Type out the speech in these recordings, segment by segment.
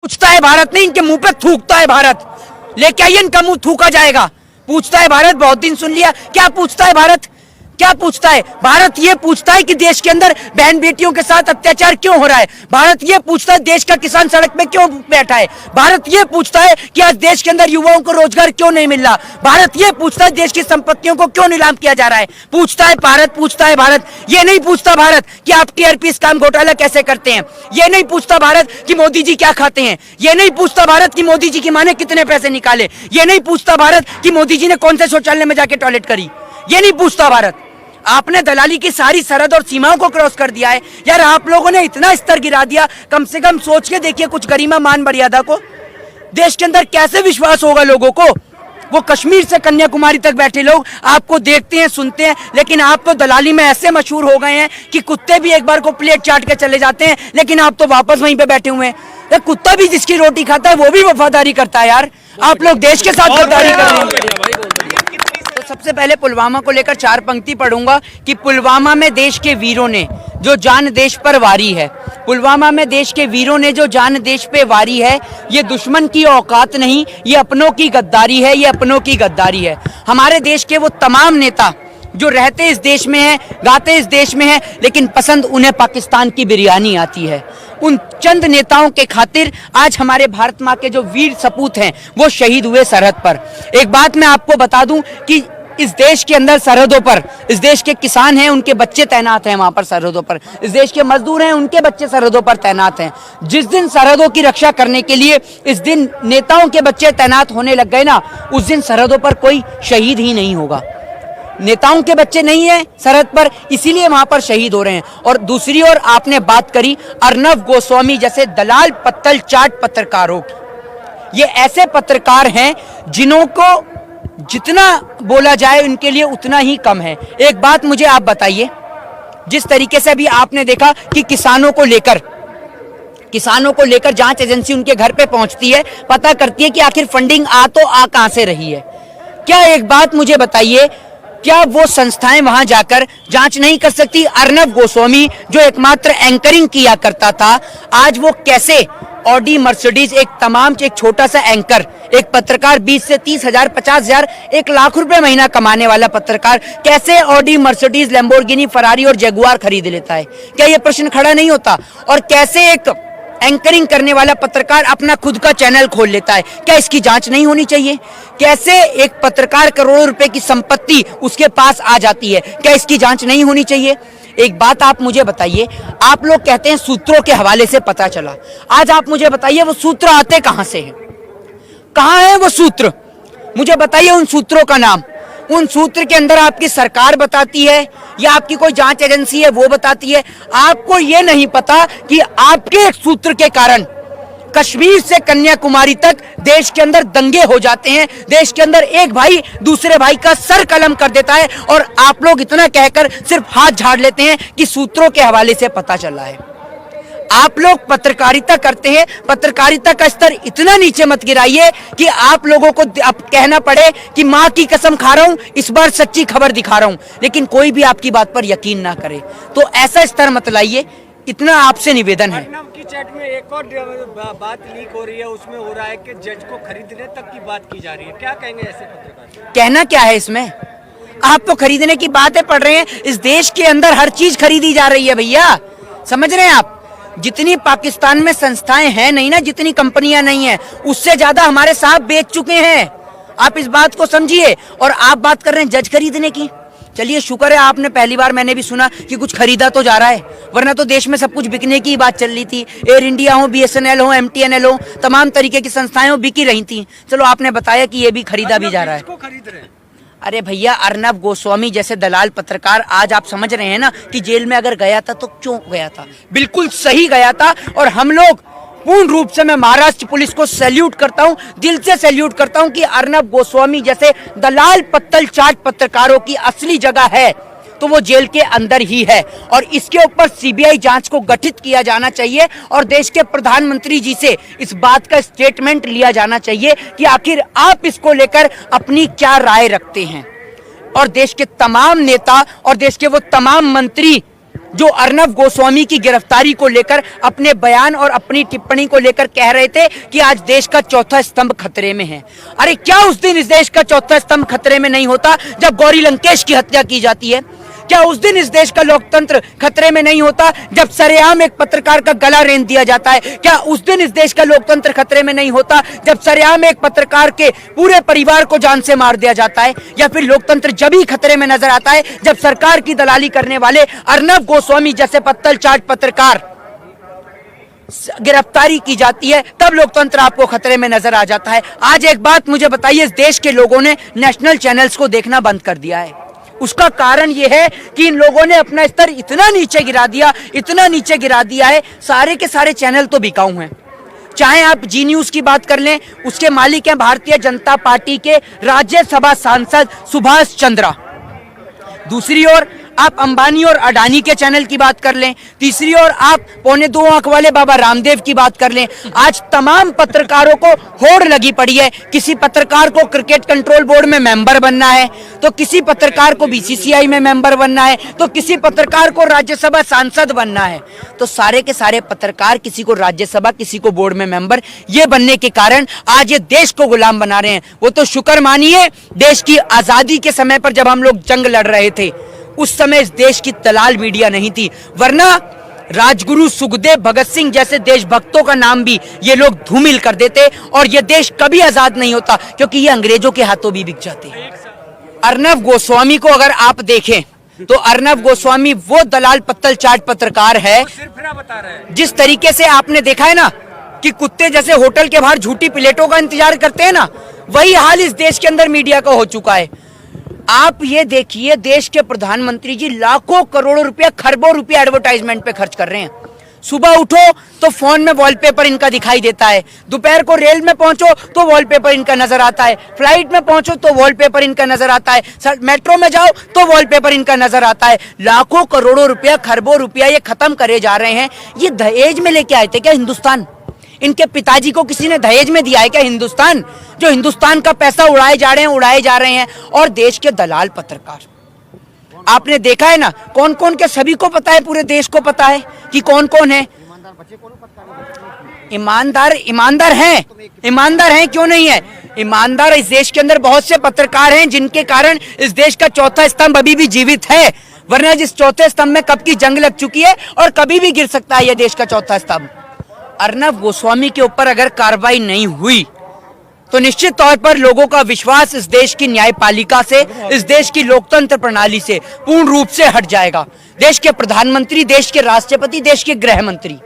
पूछता है भारत नहीं, इनके मुंह पे थूकता है भारत। लेके आइए, इनका मुंह थूका जाएगा। पूछता है भारत, बहुत दिन सुन लिया। क्या पूछता है भारत? क्या पूछता है भारत? ये पूछता है कि देश के अंदर बहन बेटियों के साथ अत्याचार क्यों हो रहा है। भारत ये पूछता है देश का किसान सड़क पे क्यों बैठा है। भारत ये पूछता है कि आज देश के अंदर युवाओं को रोजगार क्यों नहीं मिल रहा। भारत ये पूछता है देश की संपत्तियों को क्यों नीलाम किया जा रहा है। पूछता है भारत, पूछता है भारत। ये नहीं पूछता भारत कि आप टीआरपी स्कैम घोटाला कैसे करते हैं। ये नहीं पूछता भारत कि मोदी जी क्या खाते हैं। ये नहीं पूछता भारत कि मोदी जी की मां ने कितने पैसे निकाले। ये नहीं पूछता भारत कि मोदी जी ने कौन से शौचालय में जाके टॉयलेट करी। ये नहीं पूछता भारत। आपने दलाली की सारी सरहद और सीमाओं को क्रॉस कर दिया है यार। आप लोगों ने इतना स्तर गिरा दिया, कम से कम सोच के देखिए कुछ गरिमा मान मर्यादा को। देश के अंदर कैसे विश्वास होगा लोगों को। वो कश्मीर से कन्याकुमारी तक बैठे लोग आपको देखते हैं, सुनते हैं, लेकिन आप तो दलाली में ऐसे मशहूर हो गए हैं कि कुत्ते भी एक बार को प्लेट चाट के चले जाते हैं, लेकिन आप तो वापस वहीं पे बैठे हुए हैं। कुत्ता भी जिसकी रोटी खाता है वो भी वफादारी करता है यार। आप लोग देश के साथ गद्दारी कर रहे हैं। सबसे पहले पुलवामा को लेकर 4 पंक्ति पढ़ूंगा कि पुलवामा में देश के वीरों ने जो जान देश पर वारी है। पुलवामा में देश के वीरों ने जो जान देश पे वारी है। ये दुश्मन की औकात नहीं, ये अपनों की गद्दारी है, ये अपनों की गद्दारी है। हमारे देश के वो तमाम नेता जो रहते इस देश में हैं, गाते इस देश में हैं, लेकिन पसंद उन्हें पाकिस्तान की बिरयानी आती है। उन चंद नेताओं के खातिर आज हमारे भारत माँ के जो वीर सपूत हैं वो शहीद हुए सरहद पर। एक बात मैं आपको बता दूं कि इस देश के अंदर सरहदों पर इस देश के किसान हैं, उनके बच्चे तैनात हैं वहां पर सरहदों पर। इस देश के मजदूर हैं, उनके बच्चे सरहदों पर तैनात हैं। जिस दिन सरहदों की रक्षा करने के लिए इस दिन नेताओं के बच्चे तैनात होने लग गए ना, उस दिन सरहदों पर कोई शहीद ही नहीं होगा। नेताओं के बच्चे नहीं है सरहद पर, इसीलिए वहां पर शहीद हो रहे हैं। और दूसरी ओर आपने बात करी अर्नब गोस्वामी जैसे दलाल पत्तल चाट पत्रकारों की। ये ऐसे पत्रकार हैं जिन्हों को जितना बोला जाए उनके लिए उतना ही कम है। एक बात मुझे आप बताइए, जिस तरीके से अभी आपने देखा कि किसानों को लेकर जांच एजेंसी उनके घर पे पहुंचती है, पता करती है कि आखिर फंडिंग आ कहां से रही है। क्या एक बात मुझे बताइए, क्या वो संस्थाएं वहां जाकर जांच नहीं कर सकती? अर्नब गोस्वामी जो एकमात्र एंकरिंग किया करता था, आज वो कैसे ऑडी मर्सिडीज एक छोटा सा एंकर, एक पत्रकार 20 से 30 हजार 50 हजार 1 लाख रुपए महीना कमाने वाला पत्रकार कैसे ऑडी मर्सिडीज लैम्बोर्गिनी फरारी और जगुआर खरीद लेता है? क्या ये प्रश्न खड़ा नहीं होता? और कैसे एक एंकरिंग करने वाला पत्रकार अपना खुद का चैनल खोल लेता है? क्या इसकी जांच नहीं होनी चाहिए? कैसे एक पत्रकार करोड़ों रुपए की संपत्ति उसके पास आ जाती है? क्या इसकी जांच नहीं होनी चाहिए? एक बात आप मुझे बताइए, आप लोग कहते हैं सूत्रों के हवाले से पता चला। आज आप मुझे बताइए वो सूत्र आते कहां से हैं? कहां है वो सूत्र? मुझे बताइए उन सूत्रों का नाम। उन सूत्र के अंदर आपकी सरकार बताती है या आपकी कोई जांच एजेंसी है वो बताती है? आपको ये नहीं पता कि आपके एक सूत्र के कारण कश्मीर से कन्याकुमारी तक देश के अंदर दंगे हो जाते हैं। देश के अंदर एक भाई दूसरे भाई का सर कलम कर देता है और आप लोग इतना कहकर सिर्फ हाथ झाड़ लेते हैं कि सूत्रों के हवाले से पता चला है। आप लोग पत्रकारिता करते हैं, पत्रकारिता का स्तर इतना नीचे मत गिराइए कि आप लोगों को अब कहना पड़े कि मां की कसम खा रहा हूं, इस बार सच्ची खबर दिखा रहा हूं, लेकिन कोई भी आपकी बात पर यकीन ना करे। तो ऐसा स्तर मत लाइए, इतना आपसे निवेदन है। की चैट में एक और बात लीक हो रही है, उसमें हो रहा है कि जज को खरीदने तक की बात की जा रही है। क्या कहेंगे ऐसे पत्रकार? कहना क्या है इसमें? आप तो खरीदने की बातें पढ़ रहे हैं। इस देश के अंदर हर चीज खरीदी जा रही है भैया, समझ रहे हैं आप? जितनी पाकिस्तान में संस्थाएं हैं नहीं ना, जितनी कंपनियां नहीं है, उससे ज्यादा हमारे साहब बेच चुके हैं। आप इस बात को समझिए। और आप बात कर रहे हैं जज खरीदने की। चलिए शुक्र है आपने पहली बार मैंने भी सुना कि कुछ खरीदा तो जा रहा है, वरना तो देश में सब कुछ बिकने की बात चल रही थी। एयर इंडिया हो, BSNL हो, MTNL हो, तमाम तरीके की संस्थाएं हो, बिकी रही थी। चलो आपने बताया कि ये भी खरीदा भी जा रहा है। खरीद रहे हैं। अरे भैया, अर्नब गोस्वामी जैसे दलाल पत्रकार आज आप समझ रहे हैं ना कि जेल में अगर गया था तो क्यों गया था? बिल्कुल सही गया था। और हम लोग पूर्ण रूप से, मैं महाराष्ट्र पुलिस को सैल्यूट करता हूं, दिल से सैल्यूट करता हूं कि अर्नब गोस्वामी जैसे दलाल पत्तल चाट पत्रकारों की असली जगह है तो वो जेल के अंदर ही है। और इसके ऊपर CBI जांच को गठित किया जाना चाहिए और देश के प्रधानमंत्री जी से इस बात का स्टेटमेंट लिया जाना चाहिए कि आखिर आप इसको लेकर अपनी क्या राय रखते हैं। और देश के तमाम नेता और देश के वो तमाम मंत्री जो अर्नब गोस्वामी की गिरफ्तारी को लेकर अपने बयान और अपनी टिप्पणी को लेकर कह रहे थे कि आज देश का चौथा स्तंभ खतरे में है। अरे क्या उस दिन इस देश का चौथा स्तंभ खतरे में नहीं होता जब गौरी लंकेश की हत्या की जाती है? क्या उस दिन इस देश का लोकतंत्र खतरे में नहीं होता जब सरेआम एक पत्रकार का गला रेंत दिया जाता है? क्या उस दिन इस देश का लोकतंत्र खतरे में नहीं होता जब सरेआम एक पत्रकार के पूरे परिवार को जान से मार दिया जाता है? या फिर लोकतंत्र जब ही खतरे में नजर आता है जब सरकार की दलाली करने वाले अर्नब गोस्वामी जैसे पत्तल चाट पत्रकार गिरफ्तारी की जाती है, तब लोकतंत्र आपको खतरे में नजर आ जाता है। आज एक बात मुझे बताइए, इस देश के लोगों ने नेशनल चैनल्स को देखना बंद कर दिया है। उसका कारण यह है कि इन लोगों ने अपना स्तर इतना नीचे गिरा दिया, इतना नीचे गिरा दिया है, सारे के सारे चैनल तो बिकाऊ हैं। चाहे आप जी न्यूज की बात कर लें, उसके मालिक हैं भारतीय जनता पार्टी के राज्यसभा सांसद सुभाष चंद्रा। दूसरी ओर आप अंबानी और अडानी के चैनल की बात कर लें, तीसरी ओर आप 2.25 आंख वाले बाबा रामदेव की बात कर लें। आज तमाम पत्रकारों को होड़ लगी पड़ी है। किसी पत्रकार को क्रिकेट कंट्रोल बोर्ड में मेंबर बनना है, तो किसी पत्रकार को बीसीसीआई में मेंबर बनना है, तो किसी पत्रकार को राज्यसभा सांसद बनना है। तो सारे के सारे पत्रकार किसी को राज्यसभा, किसी को बोर्ड में मेंबर, ये बनने के कारण आज ये देश को गुलाम बना रहे हैं। वो तो शुक्र मानिए, देश की आजादी के समय पर जब हम लोग जंग लड़ रहे थे उस समय इस देश की दलाल मीडिया नहीं थी, वरना राजगुरु सुखदेव, भगत सिंह जैसे देशभक्तों का नाम भी ये लोग धूमिल कर देते और ये देश कभी आजाद नहीं होता, क्योंकि ये अंग्रेजों के हाथों भी बिक जाते। अर्नब गोस्वामी को अगर आप देखें तो अर्नब गोस्वामी वो दलाल पत्तल चाट पत्रकार है, जिस तरीके से आपने देखा है ना कि कुत्ते जैसे होटल के बाहर झूठी प्लेटों का इंतजार करते हैं ना, वही हाल इस देश के अंदर मीडिया का हो चुका है। आप ये देखिए, देश के प्रधानमंत्री जी लाखों करोड़ों रुपया, खरबों रुपया एडवर्टाइजमेंट पे खर्च कर रहे हैं। सुबह उठो तो फोन में वॉलपेपर इनका दिखाई देता है, दोपहर को रेल में पहुंचो तो वॉलपेपर इनका नजर आता है, फ्लाइट में पहुंचो तो वॉलपेपर इनका नजर आता है, मेट्रो में जाओ तो वॉलपेपर इनका नजर आता है। लाखों करोड़ों रुपया, खरबों रुपया ये खत्म करे जा रहे हैं। ये दहेज में लेके आए थे क्या हिंदुस्तान? इनके पिताजी को किसी ने दहेज में दिया है क्या हिंदुस्तान? जो हिंदुस्तान का पैसा उड़ाए जा रहे हैं। और देश के दलाल पत्रकार, आपने देखा है ना कौन कौन के, सभी को पता है, पूरे देश को पता है कि कौन कौन है ईमानदार। ईमानदार हैं, क्यों नहीं है ईमानदार? इस देश के अंदर बहुत से पत्रकार हैं जिनके कारण इस देश का चौथा स्तंभ अभी भी जीवित है, वरना जिस चौथे स्तंभ में कब की जंग लग चुकी है और कभी भी गिर सकता है यह देश का चौथा स्तंभ। अर्नब गोस्वामी के ऊपर अगर कार्रवाई नहीं हुई तो निश्चित तौर पर लोगों का विश्वास इस देश की न्यायपालिका से, इस देश की लोकतंत्र प्रणाली से पूर्ण रूप से हट जाएगा। देश के प्रधानमंत्री, देश के राष्ट्रपति, देश के गृह मंत्री,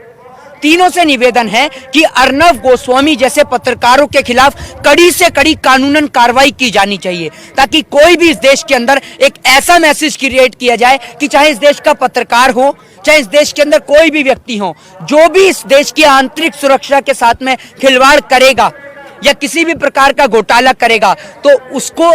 तीनों से निवेदन है कि अर्नब गोस्वामी जैसे पत्रकारों के खिलाफ कड़ी से कड़ी कानूनन कार्रवाई की जानी चाहिए, ताकि कोई भी इस देश के अंदर एक ऐसा मैसेज क्रिएट किया जाए कि चाहे इस देश का पत्रकार हो, चाहे इस देश के अंदर कोई भी व्यक्ति हो, जो भी इस देश की आंतरिक सुरक्षा के साथ में खिलवाड़ करेगा या किसी भी प्रकार का घोटाला करेगा तो उसको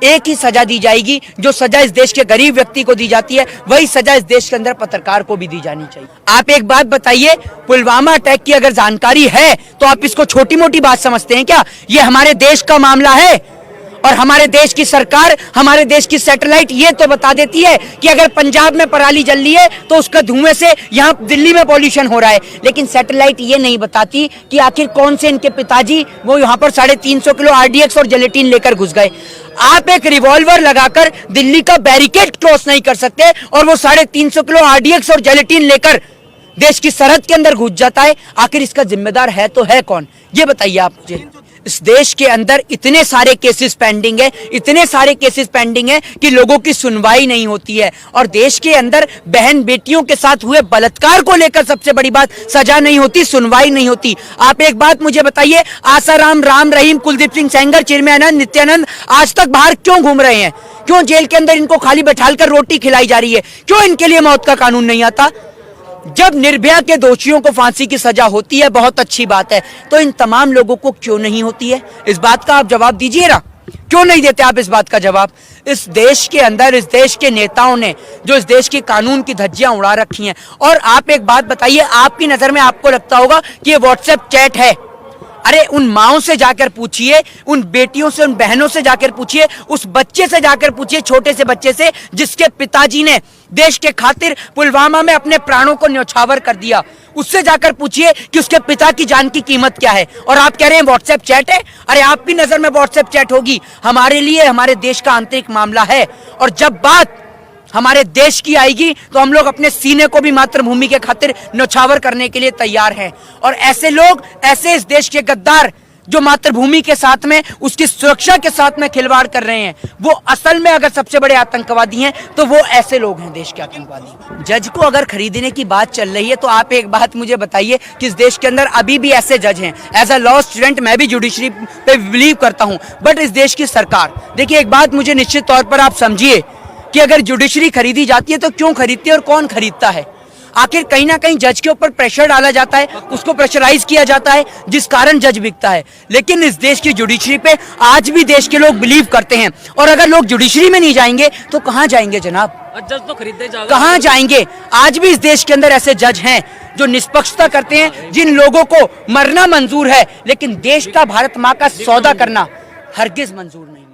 एक ही सजा दी जाएगी। जो सजा इस देश के गरीब व्यक्ति को दी जाती है, वही सजा इस देश के अंदर पत्रकार को भी दी जानी चाहिए। आप एक बात बताइए, पुलवामा अटैक की अगर जानकारी है तो आप इसको छोटी मोटी बात समझते हैं क्या? ये हमारे देश का मामला है और हमारे देश की सरकार, हमारे देश की सैटेलाइट ये तो बता देती है कि अगर पंजाब में पराली जल रही है तो उसका धुएं से यहाँ दिल्ली में पॉल्यूशन हो रहा है, लेकिन सैटेलाइट ये नहीं बताती कि आखिर कौन से इनके पिताजी वो यहाँ पर 350 किलो आरडीएक्स और जेलेटिन लेकर घुस गए। आप एक रिवॉल्वर लगाकर दिल्ली का बैरिकेड क्रॉस नहीं कर सकते और वो 350 किलो आरडीएक्स और जेलेटिन लेकर देश की सरहद के अंदर घुस जाता है। आखिर इसका जिम्मेदार है तो है कौन, ये बताइए आप मुझे। इस देश के अंदर इतने सारे केसेस पेंडिंग है, इतने सारे केसेस पेंडिंग है कि लोगों की सुनवाई नहीं होती है। और देश के अंदर बहन बेटियों के साथ हुए बलात्कार को लेकर सबसे बड़ी बात, सजा नहीं होती, सुनवाई नहीं होती। आप एक बात मुझे बताइए, आसाराम, राम रहीम, कुलदीप सिंह सेंगर, चिन्मयानंद, नित्यानंद आज तक बाहर क्यों घूम रहे हैं? क्यों जेल के अंदर इनको खाली बैठालकर रोटी खिलाई जा रही है? क्यों इनके लिए मौत का कानून नहीं आता? जब निर्भया के दोषियों को फांसी की सजा होती है, बहुत अच्छी बात है, तो इन तमाम लोगों को क्यों नहीं होती है? इस बात का आप जवाब दीजिए ना, क्यों नहीं देते आप इस बात का जवाब? इस देश के अंदर, इस देश के नेताओं ने जो इस देश की कानून की धज्जियां उड़ा रखी हैं। और आप एक बात बताइए, आपकी नजर में आपको लगता होगा कि ये व्हाट्सएप चैट है, अरे उन माओं से जाकर पूछिए, उन बेटियों से, उन बहनों से जाकर पूछिए, उस बच्चे से जाकर पूछिए, छोटे से बच्चे से जिसके पिताजी ने देश के खातिर पुलवामा में अपने प्राणों को न्यौछावर कर दिया। उससे जाकर पूछिए कि उसके पिता की जान की कीमत क्या है। और आप कह रहे हैं व्हाट्सएप चैट है। अरे आपकी नजर में व्हाट्सएप चैट होगी, हमारे लिए हमारे देश का आंतरिक मामला है। और जब बात हमारे देश की आएगी तो हम लोग अपने सीने को भी मातृभूमि के खातिर न्यौछावर करने के लिए तैयार हैं। और ऐसे लोग, ऐसे इस देश के गद्दार जो मातृभूमि के साथ में, उसकी सुरक्षा के साथ में खिलवाड़ कर रहे हैं, वो असल में अगर सबसे बड़े आतंकवादी हैं तो वो ऐसे लोग हैं, देश के आतंकवादी। जज को अगर खरीदने की बात चल रही है तो आप एक बात मुझे बताइए कि इस देश के अंदर अभी भी ऐसे जज हैं। एज अ लॉ स्टूडेंट मैं भी जुडिशरी पे बिलीव करता हूं, बट इस देश की सरकार, देखिए एक बात मुझे निश्चित तौर पर आप समझिए कि अगर जुडिशरी खरीदी जाती है तो क्यों खरीदती है और कौन खरीदता है। आखिर कहीं ना कहीं जज के ऊपर प्रेशर डाला जाता है, उसको प्रेशराइज किया जाता है, जिस कारण जज बिकता है। लेकिन इस देश की जुडिशरी पे आज भी देश के लोग बिलीव करते हैं। और अगर लोग जुडिशरी में नहीं जाएंगे तो कहां जाएंगे जनाब? जज तो खरीदे कहां जाएंगे? आज भी इस देश के अंदर ऐसे जज हैं जो निष्पक्षता करते हैं, जिन लोगों को मरना मंजूर है लेकिन देश का, भारत माँ का सौदा करना हरगिज मंजूर नहीं है।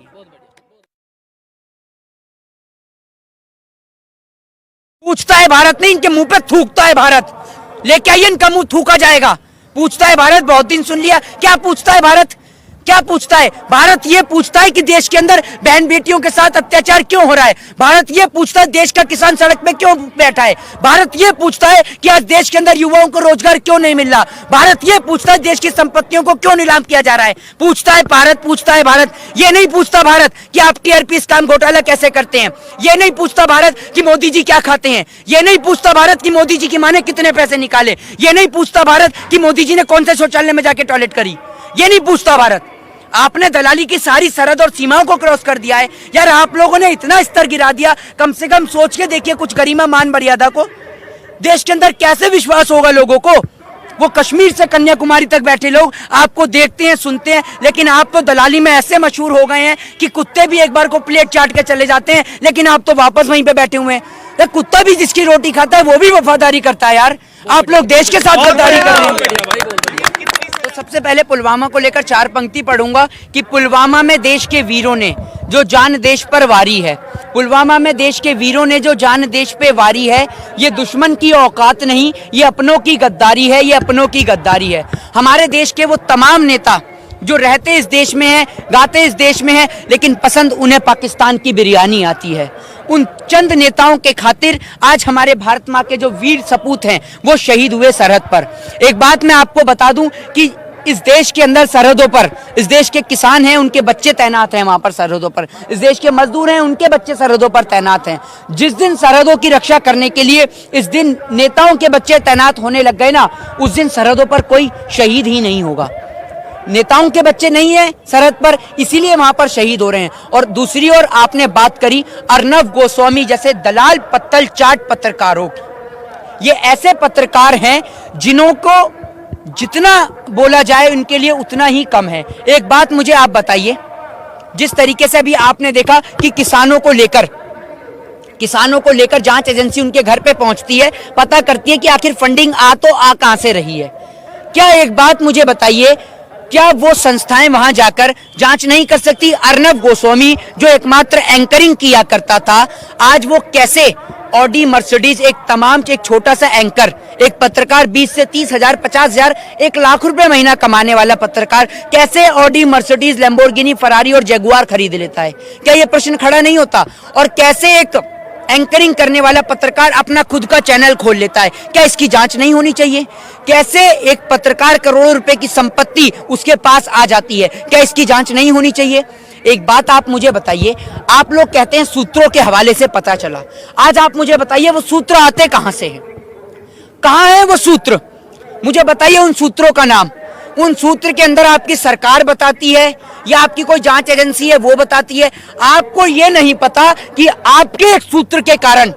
पूछता है भारत नहीं, इनके मुंह पे थूकता है भारत। लेके आइए, इनका मुंह थूका जाएगा। पूछता है भारत, बहुत दिन सुन लिया। क्या पूछता है भारत? क्या पूछता है भारत? ये पूछता है कि देश के अंदर बहन बेटियों के साथ अत्याचार क्यों हो रहा है। भारत ये पूछता है देश का किसान सड़क पे क्यों बैठा है। भारत ये पूछता है कि आज देश के अंदर युवाओं को रोजगार क्यों नहीं मिल रहा। भारत ये पूछता है देश की संपत्तियों को क्यों नीलाम किया जा रहा है। पूछता है भारत, पूछता है भारत। ये नहीं पूछता भारत कि आप टीआरपी स्कैम घोटाला कैसे करते हैं। ये नहीं पूछता भारत कि मोदी जी क्या खाते हैं। ये नहीं पूछता भारत कि मोदी जी की मां ने कितने पैसे निकाले। ये नहीं पूछता भारत कि मोदी जी ने कौन से शौचालय में जाके टॉयलेट करी। ये नहीं पूछता भारत। आपने दलाली की सारी सरहद और सीमाओं को क्रॉस कर दिया है यार। आप लोगों ने इतना स्तर गिरा दिया, कम से कम सोच के देखिए कुछ गरिमा मान मर्यादा को। देश के अंदर कैसे विश्वास होगा लोगों को? वो कश्मीर से कन्याकुमारी तक बैठे लोग आपको देखते हैं, सुनते हैं, लेकिन आप तो दलाली में ऐसे मशहूर हो गए हैं कि कुत्ते भी एक बार को प्लेट चाट के चले जाते हैं, लेकिन आप तो वापस वहीं पे बैठे हुए हैं। कुत्ता भी जिसकी रोटी खाता है वो भी वफादारी करता है यार। आप लोग देश के साथ गद्दारी कर रहे हैं। तो सबसे पहले पुलवामा को लेकर 4 पंक्ति पढ़ूंगा कि पुलवामा में देश के वीरों ने जो जान देश पर वारी है। पुलवामा में देश के वीरों ने जो जान देश पे वारी है। ये दुश्मन की औकात नहीं, ये अपनों की गद्दारी है, ये अपनों की गद्दारी है। हमारे देश के वो तमाम नेता जो रहते इस देश में हैं, गाते इस देश में हैं, लेकिन पसंद उन्हें पाकिस्तान की बिरयानी आती है। उन चंद नेताओं के खातिर आज हमारे भारत माँ के जो वीर सपूत हैं वो शहीद हुए सरहद पर। एक बात मैं आपको बता दूं कि इस देश के अंदर सरहदों पर इस देश के किसान हैं, उनके बच्चे तैनात हैं वहां पर सरहदों पर। इस देश के मजदूर हैं, उनके बच्चे सरहदों पर तैनात हैं। जिस दिन सरहदों की रक्षा करने के लिए इस दिन नेताओं के बच्चे तैनात होने लग गए ना, उस दिन सरहदों पर कोई शहीद ही नहीं होगा। नेताओं के बच्चे नहीं है सरहद पर, इसीलिए वहां पर शहीद हो रहे हैं। और दूसरी ओर आपने बात करी अर्नब गोस्वामी जैसे दलाल पत्तल चाट पत्रकारों की। ये ऐसे पत्रकार हैं जिन्हों को जितना बोला जाए उनके लिए उतना ही कम है। एक बात मुझे आप बताइए, जिस तरीके से अभी आपने देखा कि किसानों को लेकर जांच एजेंसी उनके घर पे पहुंचती है, पता करती है कि आखिर फंडिंग आ कहां से रही है। क्या एक बात मुझे बताइए, क्या वो संस्थाएं वहां जाकर जांच नहीं कर सकती? अर्नब गोस्वामी जो एकमात्र एंकरिंग किया करता था, आज वो कैसे ऑडी मर्सिडीज, एक छोटा सा एंकर, एक पत्रकार 20 से 30 हजार, 50 हजार, 1 लाख रुपए महीना कमाने वाला पत्रकार कैसे ऑडी मर्सिडीज, लैम्बोर्गिनी, फरारी और जगुआर खरीद लेता है? क्या ये प्रश्न खड़ा नहीं होता? और कैसे एक एंकरिंग करने वाला पत्रकार अपना खुद का चैनल खोल लेता है? क्या इसकी जांच नहीं होनी चाहिए? कैसे एक पत्रकार करोड़ों रुपए की संपत्ति उसके पास आ जाती है? क्या इसकी जांच नहीं होनी चाहिए? एक बात आप मुझे बताइए, आप लोग कहते हैं सूत्रों के हवाले से पता चला। आज आप मुझे बताइए वो सूत्र आते कहां से हैं? कहां है वो सूत्र? मुझे बताइए उन सूत्रों का नाम। उन सूत्र के अंदर आपकी सरकार बताती है या आपकी कोई जांच एजेंसी है वो बताती है? आपको ये नहीं पता कि आपके एक सूत्र के कारण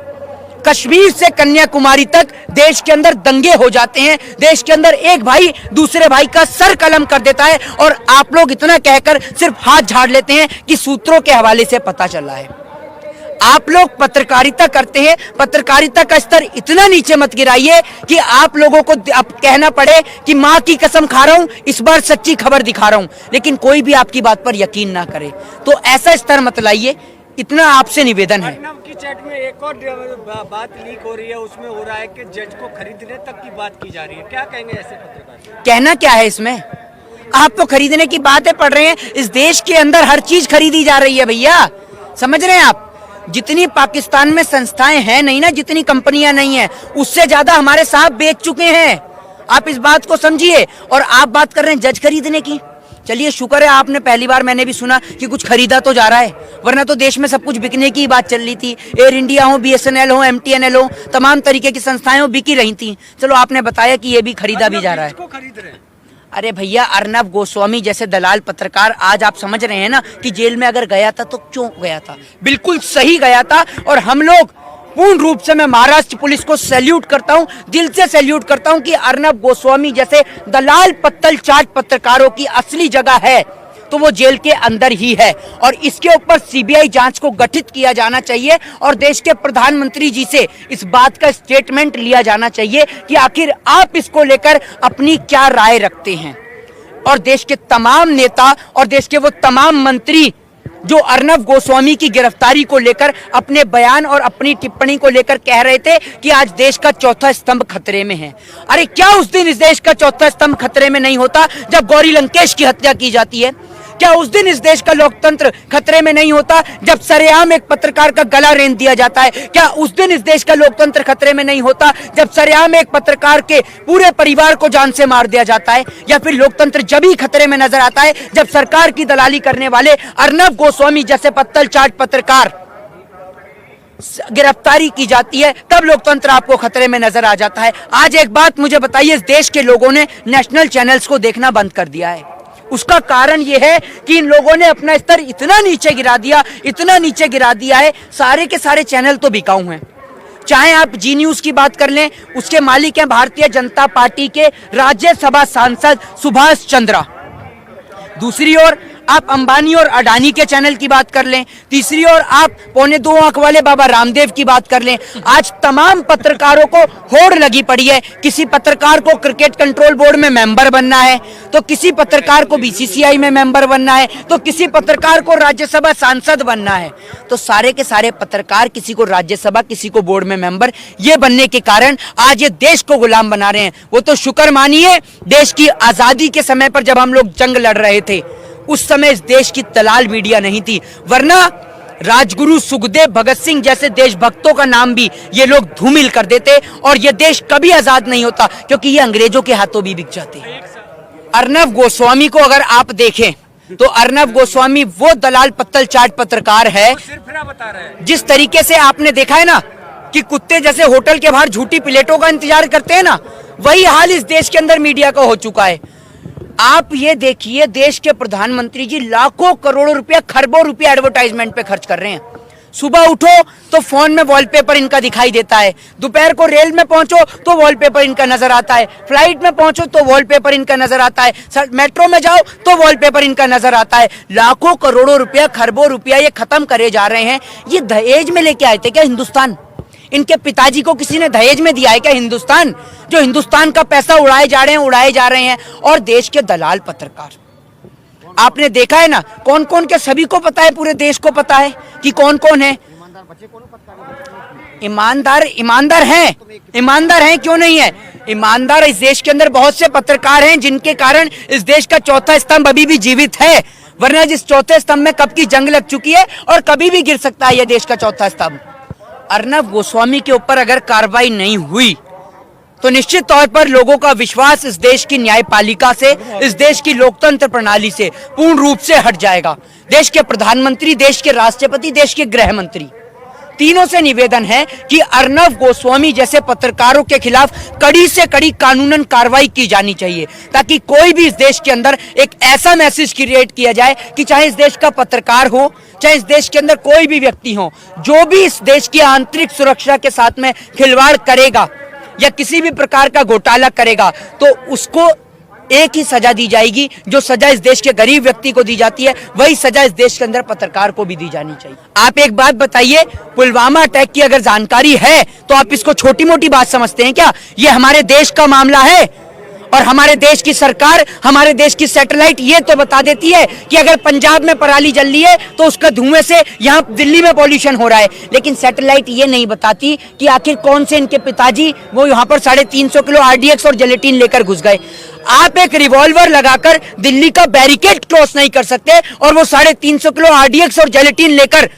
कश्मीर से कन्याकुमारी तक देश के अंदर दंगे हो जाते हैं। देश के अंदर एक भाई दूसरे भाई का सर कलम कर देता है और आप लोग इतना कहकर सिर्फ हाथ झाड़ लेते हैं कि सूत्रों के हवाले से पता चला है। आप लोग पत्रकारिता करते हैं, पत्रकारिता का स्तर इतना नीचे मत गिराइए कि आप लोगों को अब कहना पड़े कि मां की कसम खा रहा हूं, इस बार सच्ची खबर दिखा रहा हूं, लेकिन कोई भी आपकी बात पर यकीन ना करे। तो ऐसा स्तर मत लाइए, इतना आपसे निवेदन है। अर्नब की चैट में एक और बात लीक हो रही है, उसमें हो रहा है कि जज को खरीदने तक की बात की जा रही है। क्या कहेंगे ऐसे पत्रकार? कहना क्या है इसमें? आप तो खरीदने की बातें पढ़ रहे हैं, इस देश के अंदर हर चीज खरीदी जा रही है भैया, समझ रहे हैं आप? जितनी पाकिस्तान में संस्थाएं हैं नहीं ना, जितनी कंपनियां नहीं है, उससे ज्यादा हमारे साहब बेच चुके हैं। आप इस बात को समझिए। और आप बात कर रहे हैं जज खरीदने की। चलिए शुक्र है आपने, पहली बार मैंने भी सुना कि कुछ खरीदा तो जा रहा है, वरना तो देश में सब कुछ बिकने की बात चल रही थी। एयर इंडिया हो, BSNL हो, MTNL हो, तमाम तरीके की संस्थाएं हो, बिकी रही थी। चलो आपने बताया कि ये भी खरीदा भी जा रहा है। किसको खरीद रहे हैं? अरे भैया, अर्नब गोस्वामी जैसे दलाल पत्रकार, आज आप समझ रहे हैं ना कि जेल में अगर गया था तो क्यों गया था? बिल्कुल सही गया था। और हम लोग पूर्ण रूप से, मैं महाराष्ट्र पुलिस को सैल्यूट करता हूं, दिल से सैल्यूट करता हूं कि अर्नब गोस्वामी जैसे दलाल पत्तल चाट पत्रकारों की असली जगह है तो वो जेल के अंदर ही है। और इसके ऊपर CBI जांच को गठित किया जाना चाहिए और देश के प्रधानमंत्री जी से इस बात का स्टेटमेंट लिया जाना चाहिए कि आखिर आप इसको लेकर अपनी क्या राय रखते हैं। और देश के तमाम नेता और देश के वो तमाम मंत्री जो अर्नब गोस्वामी की गिरफ्तारी को लेकर अपने बयान और अपनी टिप्पणी को लेकर कह रहे थे कि आज देश का चौथा स्तंभ खतरे में है। अरे क्या उस दिन इस देश का चौथा स्तंभ खतरे में नहीं होता जब गौरी लंकेश की हत्या की जाती है? क्या उस दिन इस देश का लोकतंत्र खतरे में नहीं होता जब सरेआम एक पत्रकार का गला रेंत दिया जाता है? क्या उस दिन इस देश का लोकतंत्र खतरे में नहीं होता जब सरेआम एक पत्रकार के पूरे परिवार को जान से मार दिया जाता है? या फिर लोकतंत्र जब ही खतरे में नजर आता है जब सरकार की दलाली करने वाले अर्नब गोस्वामी जैसे पत्तल चाट पत्रकार गिरफ्तारी की जाती है, तब लोकतंत्र आपको खतरे में नजर आ जाता है। आज एक बात मुझे बताइए, इस देश के लोगों ने नेशनल चैनल्स को देखना बंद कर दिया है। उसका कारण यह है कि इन लोगों ने अपना स्तर इतना नीचे गिरा दिया, इतना नीचे गिरा दिया है, सारे के सारे चैनल तो बिकाऊ हैं। चाहे आप जी न्यूज की बात कर लें, उसके मालिक हैं भारतीय जनता पार्टी के राज्यसभा सांसद सुभाष चंद्रा। दूसरी ओर आप अंबानी और अडानी के चैनल की बात कर लें, तीसरी ओर आप 2.25 आंख वाले बाबा रामदेव की बात कर लें। आज तमाम पत्रकारों को होड़ लगी पड़ी है, किसी पत्रकार को क्रिकेट कंट्रोल बोर्ड में मेंबर बनना है, तो किसी पत्रकार को BCCI में मेंबर बनना है, तो किसी पत्रकार को राज्यसभा सांसद बनना है। तो सारे के सारे पत्रकार किसी को राज्यसभा, किसी को बोर्ड में मेंबर, ये बनने के कारण आज ये देश को गुलाम बना रहे हैं। वो तो शुक्र मानिए, देश की आजादी के समय पर जब हम लोग जंग लड़ रहे थे उस समय इस देश की दलाल मीडिया नहीं थी, वरना राजगुरु सुखदेव, भगत सिंह जैसे देशभक्तों का नाम भी ये लोग धूमिल कर देते और ये देश कभी आजाद नहीं होता, क्योंकि ये अंग्रेजों के हाथों भी बिक जाते। अर्नब गोस्वामी को अगर आप देखें तो अर्नब गोस्वामी वो दलाल पत्तल चाट पत्रकार है, बता रहे हैं जिस तरीके से आपने देखा है ना कि कुत्ते जैसे होटल के बाहर झूठी प्लेटों का इंतजार करते हैं ना, वही हाल इस देश के अंदर मीडिया का हो चुका है। आप ये देखिए, देश के प्रधानमंत्री जी लाखों करोड़ों रुपया, खरबों रुपया एडवर्टाइजमेंट पे खर्च कर रहे हैं। सुबह उठो तो फोन में वॉलपेपर इनका दिखाई देता है, दोपहर को रेल में पहुंचो तो वॉलपेपर इनका नजर आता है, फ्लाइट में पहुंचो तो वॉलपेपर इनका नजर आता है, मेट्रो में जाओ तो वॉलपेपर इनका नजर आता है। लाखों करोड़ों रुपया, खरबों रुपया ये खत्म करे जा रहे हैं। ये दहेज में लेके आए थे क्या हिंदुस्तान? इनके पिताजी को किसी ने दहेज में दिया है क्या हिंदुस्तान? जो हिंदुस्तान का पैसा उड़ाए जा रहे हैं। और देश के दलाल पत्रकार, आपने देखा है ना कौन कौन के, सभी को पता है, पूरे देश को पता है कि कौन कौन है ईमानदार। ईमानदार हैं, क्यों नहीं है ईमानदार? इस देश के अंदर बहुत से पत्रकार हैं जिनके कारण इस देश का चौथा स्तंभ अभी भी जीवित है, वरना जिस चौथे स्तंभ में कब की जंग लग चुकी है और कभी भी गिर सकता है यह देश का चौथा स्तंभ। अर्नब गोस्वामी के ऊपर अगर कार्रवाई नहीं हुई तो निश्चित तौर पर लोगों का विश्वास इस देश की न्यायपालिका से, इस देश की लोकतंत्र प्रणाली से पूर्ण रूप से हट जाएगा। देश के प्रधानमंत्री, देश के राष्ट्रपति, देश के गृह मंत्री, तीनों से निवेदन है कि अर्नब गोस्वामी जैसे पत्रकारों के खिलाफ कड़ी से कड़ी कानूनन कार्रवाई की जानी चाहिए, ताकि कोई भी इस देश के अंदर एक ऐसा मैसेज क्रिएट किया जाए कि चाहे इस देश का पत्रकार हो, चाहे इस देश के अंदर कोई भी व्यक्ति हो, जो भी इस देश की आंतरिक सुरक्षा के साथ में खिलवाड़ करेगा या किसी भी प्रकार का घोटाला करेगा तो उसको एक ही सजा दी जाएगी, जो सजा इस देश के गरीब व्यक्ति को दी जाती है वही सजा इस देश के अंदर पत्रकार को भी दी जानी चाहिए। आप एक बात बताइए, पुलवामा अटैक की अगर जानकारी है तो आप इसको छोटी मोटी बात समझते हैं क्या? ये हमारे देश का मामला है और हमारे देश की सरकार, हमारे देश की सैटेलाइट ये तो बता देती है कि अगर पंजाब में पराली जल रही है तो उसका धुएं से यहाँ दिल्ली में पॉल्यूशन हो रहा है, लेकिन सैटेलाइट ये नहीं बताती कि आखिर कौन से इनके पिताजी वो यहाँ पर 350 किलो आरडीएक्स और जेलेटिन लेकर घुस गए। आप एक रिवॉल्वर लगाकर दिल्ली का बैरिकेड क्रॉस नहीं कर सकते और वो 350 किलो आरडीएक्स और जेलेटिन लेकर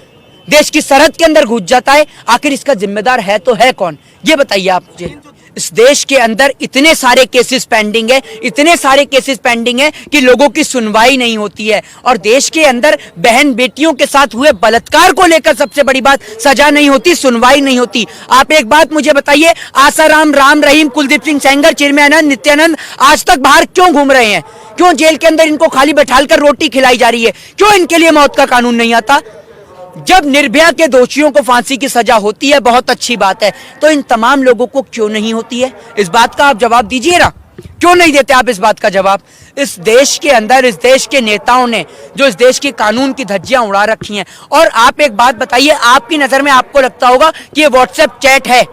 देश की सरहद के अंदर घुस जाता है। आखिर इसका जिम्मेदार है तो है कौन, ये बताइए आप मुझे। इस देश के अंदर इतने सारे केसेस पेंडिंग है, इतने सारे केसेस पेंडिंग है कि लोगों की सुनवाई नहीं होती है, और देश के अंदर बहन बेटियों के साथ हुए बलात्कार को लेकर सबसे बड़ी बात सजा नहीं होती, सुनवाई नहीं होती। आप एक बात मुझे बताइए, आसाराम, राम रहीम, कुलदीप सिंह सेंगर, चिन्मयानंद, नित्यानंद आज तक बाहर क्यों घूम रहे हैं? क्यों जेल के अंदर इनको खाली बैठालकर रोटी खिलाई जा रही है? क्यों इनके लिए मौत का कानून नहीं आता? जब निर्भया के दोषियों को फांसी की सजा होती है, बहुत अच्छी बात है, तो इन तमाम लोगों को क्यों नहीं होती है? इस बात का आप जवाब दीजिए ना, क्यों नहीं देते आप इस बात का जवाब? इस देश के अंदर इस देश के नेताओं ने जो इस देश की कानून की धज्जियां उड़ा रखी हैं। और आप एक बात बताइए, आपकी नजर में आपको लगता होगा कि ये व्हाट्सएप चैट है?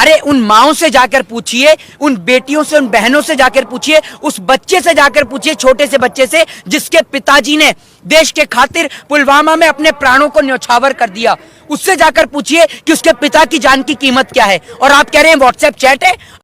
अरे उन माओं से जाकर पूछिए, उन बेटियों से, उन बहनों से जाकर पूछिए, उस बच्चे से जाकर पूछिए, छोटे से बच्चे से जिसके पिताजी ने देश के खातिर पुलवामा में अपने प्राणों को न्यौछावर कर दिया, उससे जाकर पूछिए कि उसके पिता की जान की कीमत क्या है। और आप कह रहे हैं व्हाट्सएप चैट है?